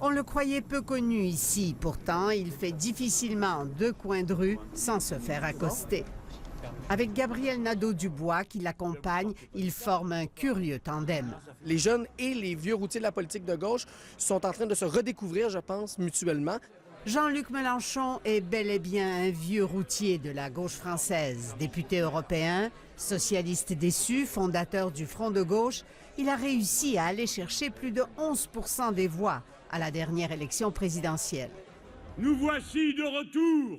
On le croyait peu connu ici, pourtant il fait difficilement 2 coins de rue sans se faire accoster. Avec Gabriel Nadeau-Dubois qui l'accompagne, ils forment un curieux tandem. Les jeunes et les vieux routiers de la politique de gauche sont en train de se redécouvrir, je pense, mutuellement. Jean-Luc Mélenchon est bel et bien un vieux routier de la gauche française. Député européen, socialiste déçu, fondateur du Front de gauche, il a réussi à aller chercher plus de 11% des voix à la dernière élection présidentielle. Nous voici de retour,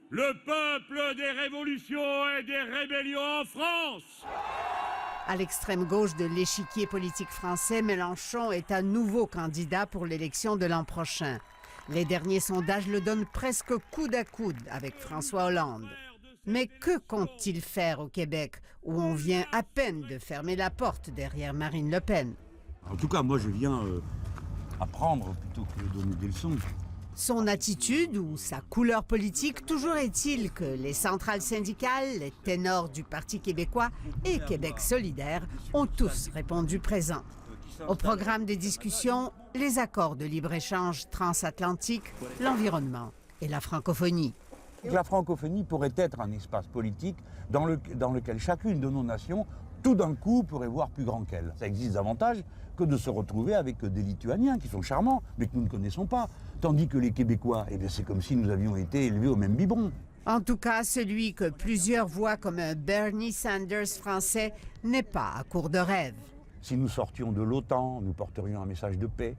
le peuple des révolutions et des rébellions en France. À l'extrême gauche de l'échiquier politique français, Mélenchon est à nouveau candidat pour l'élection de l'an prochain. Les derniers sondages le donnent presque coude à coude avec François Hollande. Mais que compte-t-il faire au Québec, où on vient à peine de fermer la porte derrière Marine Le Pen? En tout cas, moi je viens apprendre plutôt que de donner des leçons. Son attitude ou sa couleur politique, toujours est-il que les centrales syndicales, les ténors du Parti québécois et Québec solidaire ont tous répondu présent. Au programme des discussions, les accords de libre-échange transatlantique, l'environnement et la francophonie. La francophonie pourrait être un espace politique dans lequel chacune de nos nations, tout d'un coup, pourrait voir plus grand qu'elle. Ça existe davantage que de se retrouver avec des Lituaniens qui sont charmants, mais que nous ne connaissons pas. Tandis que les Québécois, eh bien, c'est comme si nous avions été élevés au même biberon. En tout cas, celui que plusieurs voient comme un Bernie Sanders français n'est pas à court de rêves. Si nous sortions de l'OTAN, nous porterions un message de paix.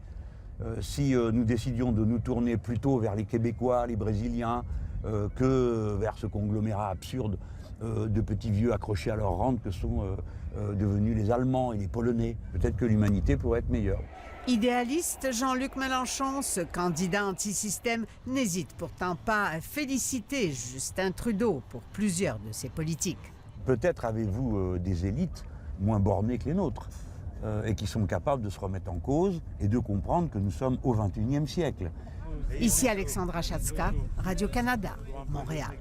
Si nous décidions de nous tourner plutôt vers les Québécois, les Brésiliens, que vers ce conglomérat absurde de petits vieux accrochés à leur rente que sont devenus les Allemands et les Polonais, peut-être que l'humanité pourrait être meilleure. Idéaliste, Jean-Luc Mélenchon, ce candidat anti-système, n'hésite pourtant pas à féliciter Justin Trudeau pour plusieurs de ses politiques. Peut-être avez-vous des élites moins bornées que les nôtres et qui sont capables de se remettre en cause et de comprendre que nous sommes au XXIe siècle. Ici Alexandra Chatska, Radio-Canada, Montréal.